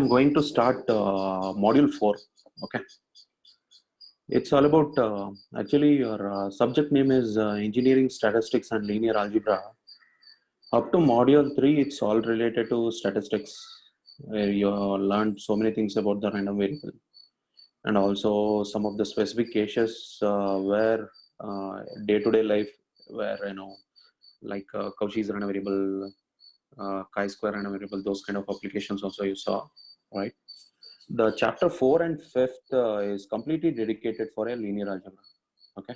I'm going to start module 4. Okay. It's all about, actually your subject name is Engineering Statistics and Linear Algebra. Up to module 3, it's all related to statistics, where you learned so many things about the random variable. And also some of the specific cases where day-to-day life, where, like Cauchy's random variable, chi-square random variable, those kind of applications also you saw, right? The chapter 4 and 5th is completely dedicated for a linear algebra. Okay.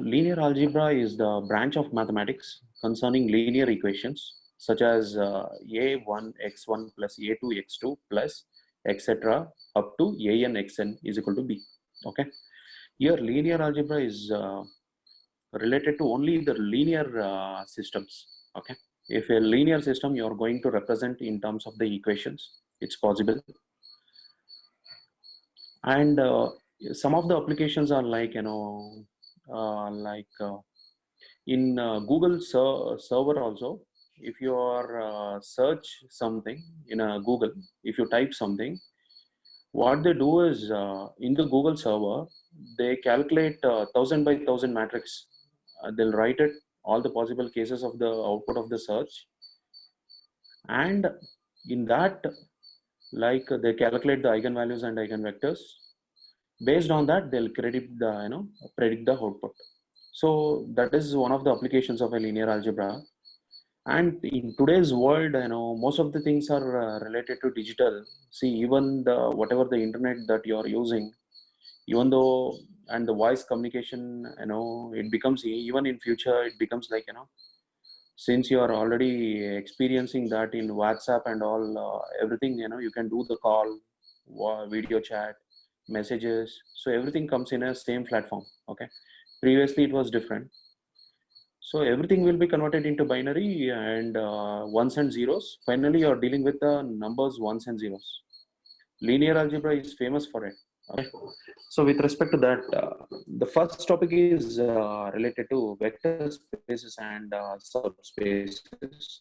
Linear algebra is the branch of mathematics concerning linear equations such as a1x1 plus a2x2 plus etc. up to an xn is equal to b. Okay. Here linear algebra is related to only the linear systems. Okay. If a linear system you are going to represent in terms of the equations, it's possible. And some of the applications are like, in Google server also, if you are search something in a Google, if you type something, what they do is in the Google server, they calculate 1000 by 1000 matrix. They'll write it, all the possible cases of the output of the search. And in that, like they calculate the eigenvalues and eigenvectors. Based on that, they'll predict the output. So that is one of the applications of a linear algebra. And in today's world, most of the things are related to digital. See, even the whatever the internet that you are using, even though and the voice communication, it becomes, even in future, it becomes like, since you are already experiencing that in WhatsApp and all, everything, you can do the call, video chat, messages, so everything comes in a same platform. Okay, previously it was different, so everything will be converted into binary and ones and zeros. Finally you're dealing with the numbers ones and zeros. Linear algebra is famous for it. Okay, so with respect to that, the first topic is related to vector spaces and subspaces.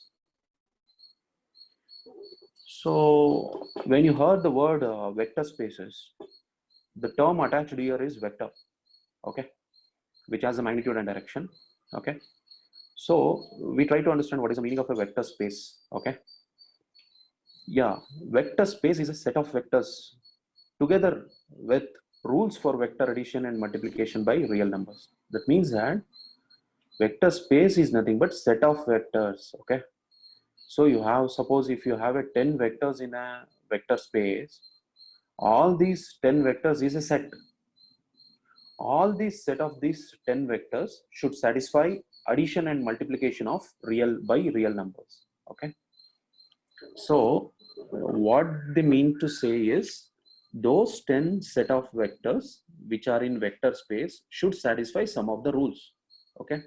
So when you heard the word vector spaces, the term attached here is vector, okay, which has a magnitude and direction. Okay, so we try to understand what is the meaning of a vector space. Okay, yeah, vector space is a set of vectors together with rules for vector addition and multiplication by real numbers. That means that vector space is nothing but set of vectors. Okay, so you have, suppose if you have a 10 vectors in a vector space, all these 10 vectors is a set. All these set of these 10 vectors should satisfy addition and multiplication of real by real numbers. Okay, so what they mean to say is those 10 set of vectors which are in vector space should satisfy some of the rules. Okay,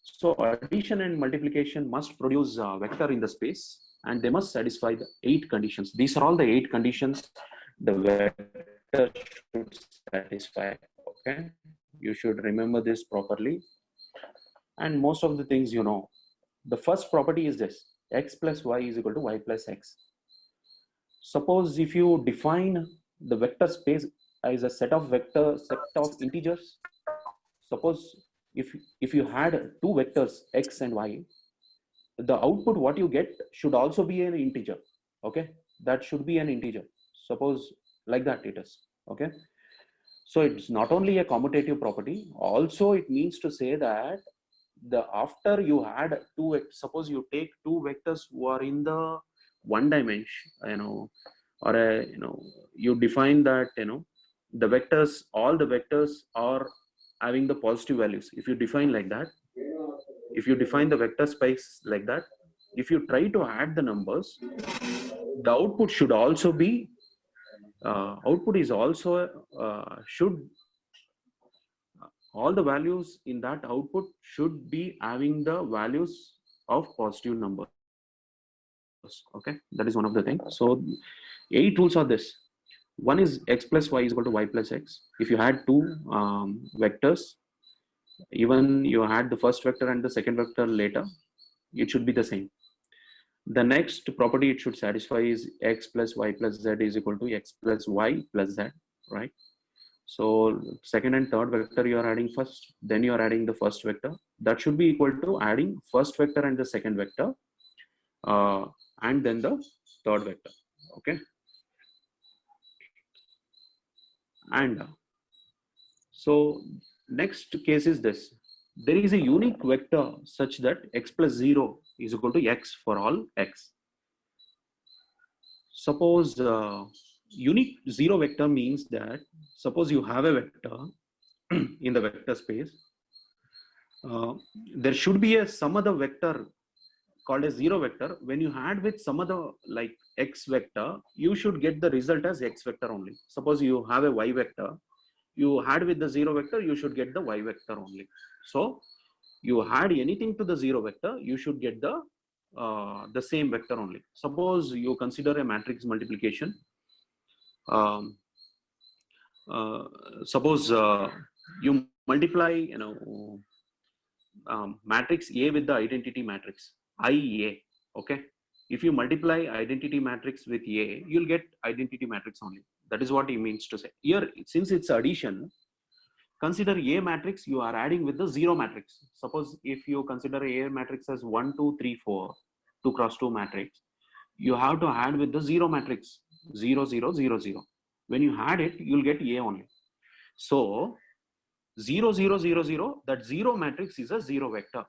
so addition and multiplication must produce a vector in the space and they must satisfy the 8 conditions. These are all the 8 conditions the vector should satisfy. Okay, you should remember this properly. And most of the things, the first property is this: x plus y is equal to y plus x. Suppose if you define the vector space as a set of integers, suppose if you had 2 vectors x and y, the output what you get should also be an integer. Okay, that should be an integer. Suppose like that it is. Okay, so it's not only a commutative property, also it means to say that after you had suppose you take 2 vectors who are in the one dimension, or you define that, the vectors, all the vectors are having the positive values. If you define like that, if you define the vector space like that, if you try to add the numbers, the output should also be all the values in that output should be having the values of positive numbers. Okay, that is one of the things. So 8 rules are this. One is x plus y is equal to y plus x. If you had 2 vectors, even you had the first vector and the second vector later, it should be the same. The next property it should satisfy is x plus y plus z is equal to x plus y plus z, right? So second and third vector you are adding first, then you are adding the first vector. That should be equal to adding first vector and the second vector, and then the third vector. Okay. And so next case is this. There is a unique vector such that x plus 0 is equal to x for all x. Suppose unique zero vector means that suppose you have a vector in the vector space, there should be some other vector called a zero vector. When you add with some other like x vector, you should get the result as x vector only. Suppose you have a y vector, you add with the zero vector, you should get the y vector only. So you add anything to the zero vector, you should get the same vector only. Suppose you consider a matrix multiplication. Suppose you multiply, matrix A with the identity matrix IA. Okay, if you multiply identity matrix with A, you'll get identity matrix only. That is what he means to say here. Since it's addition, consider A matrix you are adding with the zero matrix. Suppose if you consider A matrix as 1 2 3 4 2 cross 2 matrix, you have to add with the zero matrix 0 0 0 0. When you add it, you'll get A only. So 0 0 0 0, that zero matrix is a zero vector,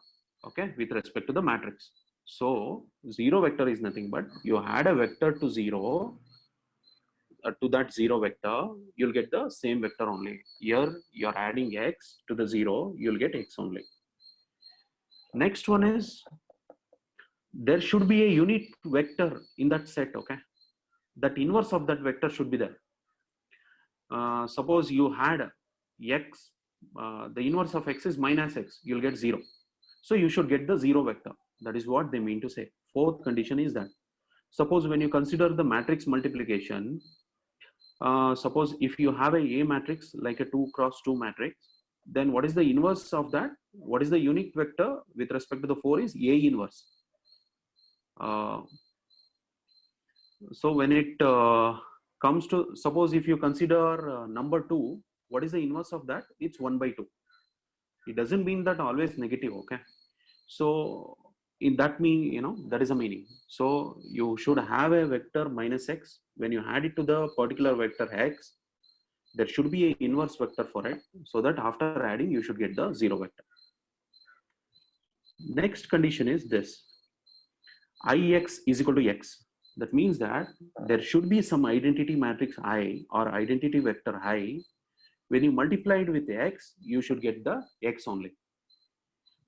okay, with respect to the matrix. So zero vector is nothing but you add a vector to zero, to that zero vector, you'll get the same vector only. Here you're adding x to the zero, you'll get x only. Next one is there should be a unit vector in that set, okay? That inverse of that vector should be there. Suppose you had x, the inverse of x is minus x, you'll get 0. So you should get the zero vector. That is what they mean to say. Fourth condition is that suppose when you consider the matrix multiplication, suppose if you have a matrix like a 2 cross 2 matrix, then what is the inverse of that? What is the unique vector with respect to the 4 is A inverse. So when it comes to, suppose if you consider number 2, what is the inverse of that? It's 1 by 2. It doesn't mean that always negative, okay? So in that mean, that is a meaning. So you should have a vector minus x. When you add it to the particular vector x, there should be an inverse vector for it, so that after adding you should get the zero vector. Next condition is this: Ix is equal to x. That means that there should be some identity matrix I or identity vector I. When you multiply it with x, you should get the x only.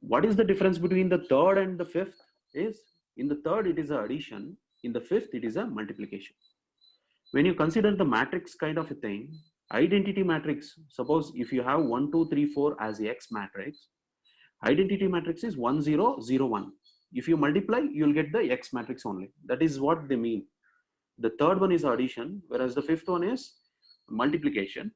What is the difference between the third and the fifth? Is in the third it is a addition, in the fifth it is a multiplication. When you consider the matrix kind of a thing, identity matrix, suppose if you have 1 2 3 4 as the x matrix, identity matrix is 1 0 0 1. If you multiply, you'll get the x matrix only. That is what they mean. The third one is addition, whereas the fifth one is multiplication.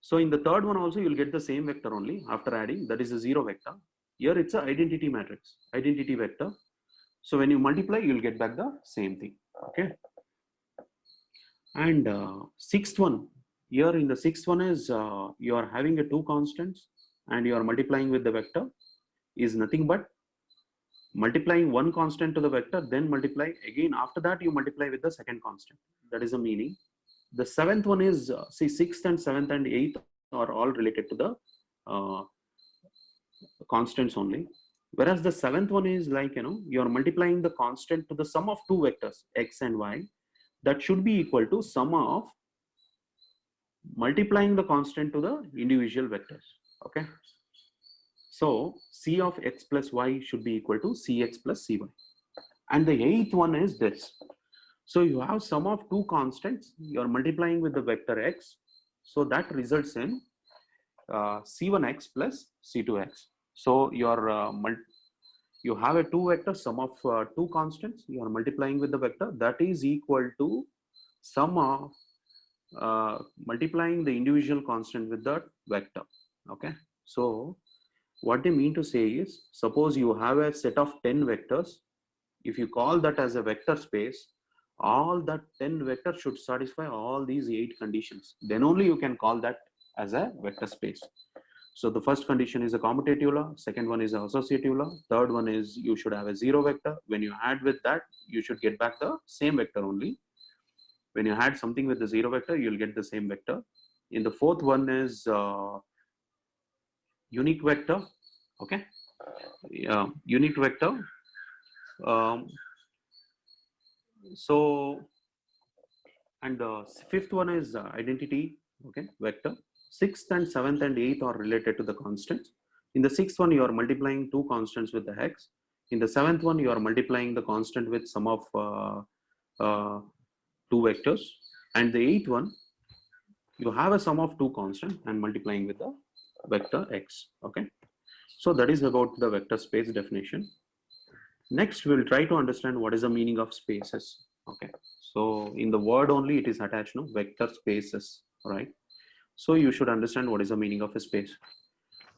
So in the third one also you'll get the same vector only after adding, that is a zero vector. Here it's a identity matrix, identity vector. So when you multiply, you'll get back the same thing, okay? And sixth one, here in the sixth one is you are having a two constants and you are multiplying with the vector, is nothing but multiplying one constant to the vector, then multiply again. After that, you multiply with the second constant. That is the meaning. The seventh one is, see, sixth and seventh and eighth are all related to the constants only. Whereas the seventh one is like, you are multiplying the constant to the sum of two vectors, x and y. That should be equal to sum of multiplying the constant to the individual vectors, okay? So c of x plus y should be equal to cx plus cy. And the eighth one is this. So you have sum of two constants, you are multiplying with the vector x. So that results in c1x plus c2x. So you have a two vector sum of two constants, you are multiplying with the vector, that is equal to sum of multiplying the individual constant with the vector, okay? So what they mean to say is, suppose you have a set of 10 vectors, if you call that as a vector space, all that 10 vectors should satisfy all these 8 conditions. Then only you can call that as a vector space. So the first condition is a commutative law, second one is an associative law, third one is you should have a 0 vector. When you add with that, you should get back the same vector only. When you add something with the 0 vector, you'll get the same vector. In the fourth one is unique vector. Okay, unique vector. So, and the fifth one is identity. Okay, vector. Sixth and seventh and eighth are related to the constants. In the sixth one, you are multiplying two constants with the hex. In the seventh one, you are multiplying the constant with sum of two vectors. And the eighth one, you have a sum of two constants and multiplying with the vector x. Okay, so that is about the vector space definition. Next, we will try to understand what is the meaning of spaces. Okay, so in the word only it is attached, no, vector spaces, right? So you should understand what is the meaning of a space.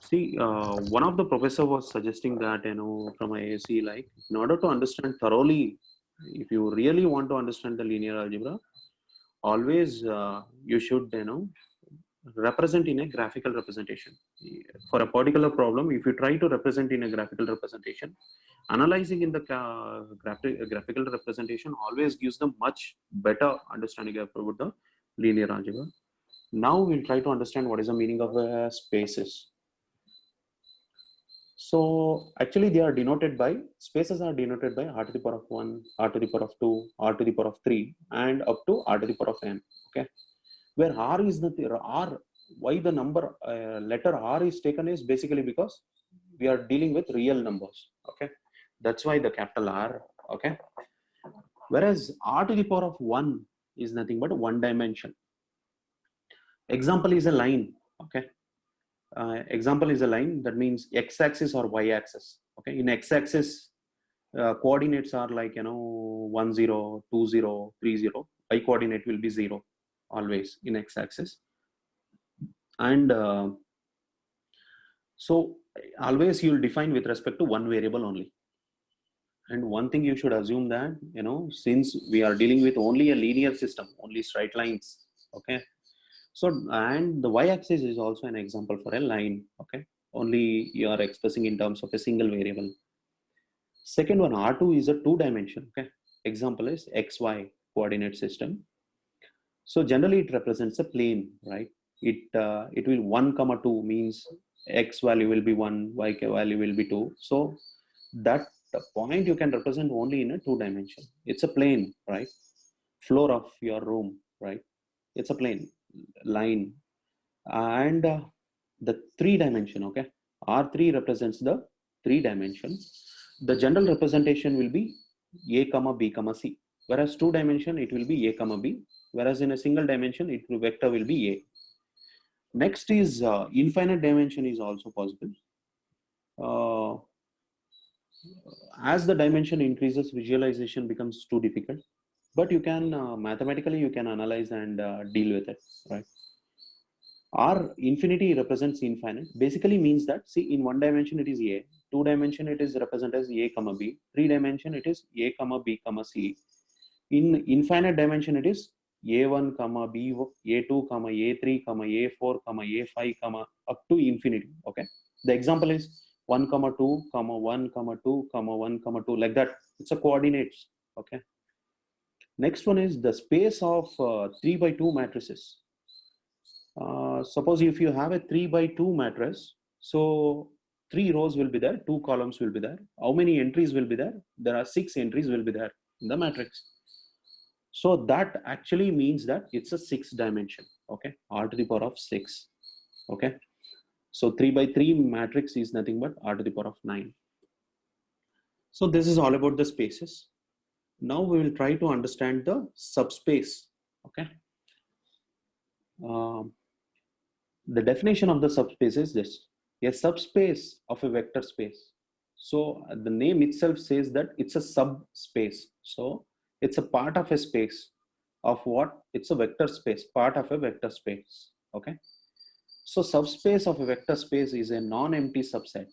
See, one of the professor was suggesting that, from IAC, like, in order to understand thoroughly, if you really want to understand the linear algebra, always you should, represent in a graphical representation. For a particular problem, if you try to represent in a graphical representation, analyzing in the graphical representation always gives them much better understanding about the linear algebra. Now we'll try to understand what is the meaning of spaces. So actually they are denoted by, spaces are denoted by r to the power of 1, r to the power of 2, r to the power of 3 and up to r to the power of n. Okay, where r is the r, why the number letter r is taken is basically because we are dealing with real numbers. Okay, that's why the capital R. Okay, whereas r to the power of 1 is nothing but one dimension. Example is a line. Okay, example is a line, that means x-axis or y-axis. Okay, in x-axis coordinates are like 1 0 2 0 3 0. Y coordinate will be 0 always in x-axis, and so always you will define with respect to one variable only. And one thing you should assume that, since we are dealing with only a linear system, only straight lines. Okay, so, and the y-axis is also an example for a line. Okay, only you are expressing in terms of a single variable. Second one, R2 is a two dimension. Okay, example is xy coordinate system. So generally it represents a plane, right? It will 1, 2 means x value will be 1, y value will be 2. So that point you can represent only in a two dimension. It's a plane, right? Floor of your room, right? It's a plane line. And the three dimension, okay, R3 represents the three dimension. The general representation will be a comma b comma c, whereas two dimension it will be a comma b, whereas in a single dimension vector will be a. Next is infinite dimension is also possible. As the dimension increases, visualization becomes too difficult, but you can mathematically you can analyze and deal with it, right? R infinity represents infinite, basically means that, see, in one dimension it is a, two dimension it is represented as a comma b, three dimension it is a comma b comma c. In infinite dimension it is a1 comma b, a2 comma a3 comma a4 comma a5 comma up to infinity. Okay, the example is 1 comma 2 comma 1 comma 2 comma 1 comma 2, like that. It's a coordinates. Okay, next one is the space of 3 by 2 matrices. Suppose if you have a 3 by 2 matrix, so 3 rows will be there, 2 columns will be there. How many entries will be there? There are 6 entries will be there in the matrix. So that actually means that it's a 6 dimension. Okay, r to the power of 6. Okay, so 3 by 3 matrix is nothing but r to the power of 9. So this is all about the spaces. Now we will try to understand the subspace. Okay. The definition of the subspace is this: a subspace of a vector space. So the name itself says that it's a subspace. So it's a part of a space of what? It's a vector space, part of a vector space. Okay. So subspace of a vector space is a non-empty subset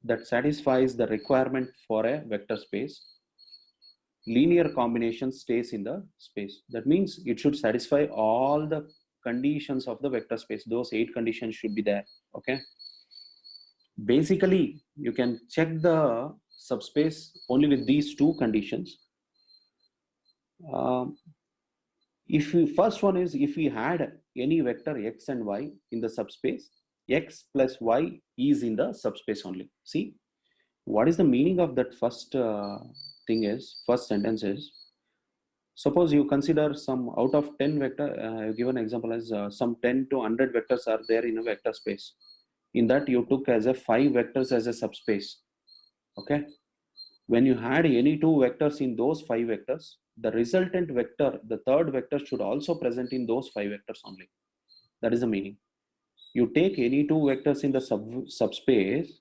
that satisfies the requirement for a vector space. linear combination stays in the space. That means it should satisfy all the conditions of the vector space. Those 8 conditions should be there. Okay. Basically, you can check the subspace only with these 2 conditions. If we, first one is if we had any vector x and y in the subspace, x plus y is in the subspace only. See, what is the meaning of that first thing is, first sentence is, suppose you consider some out of 10 vector, I've given an example as some 10 to 100 vectors are there in a vector space. In that you took as a 5 vectors as a subspace. Okay. When you had any 2 vectors in those 5 vectors, the resultant vector, the third vector should also present in those 5 vectors only. That is the meaning. You take any 2 vectors in the subspace,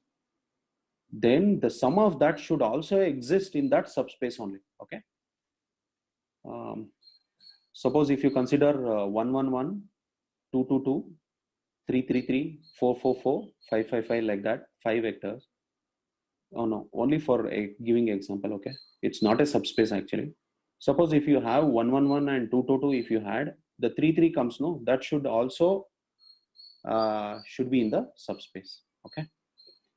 then the sum of that should also exist in that subspace only. Okay. Suppose if you consider 1, 1, 1, 2, 2, 2, 3, 3, 3, 4, 4, 4, 5, 5, 5, like that, 5 vectors. Oh no, only for a giving example. Okay. It's not a subspace actually. Suppose if you have 1, 1, 1 and 2, 2, 2, if you had the 3, 3 comes, no, that should also should be in the subspace. Okay.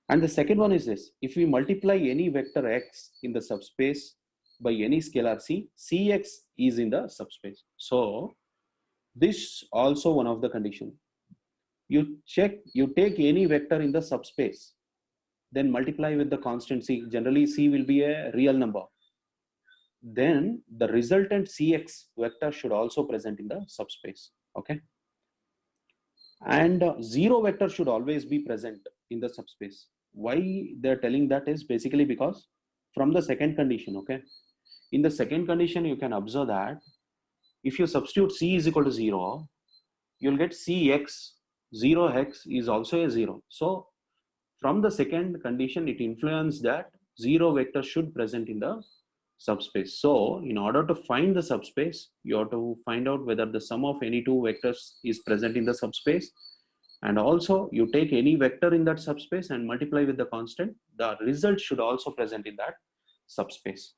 And the second one is this: if we multiply any vector x in the subspace by any scalar c, cx is in the subspace. So this also one of the condition. You check, you take any vector in the subspace, then multiply with the constant c. Generally c will be a real number. Then the resultant cx vector should also present in the subspace. Okay. And 0 vector should always be present in the subspace. Why they're telling that is basically because from the second condition. Okay. In the second condition, you can observe that if you substitute c is equal to 0, you'll get cx, 0x is also a 0. So from the second condition, it influences that 0 vector should present in the subspace. So in order to find the subspace, you have to find out whether the sum of any 2 vectors is present in the subspace. And also you take any vector in that subspace and multiply with the constant, the result should also present in that subspace.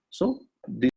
So this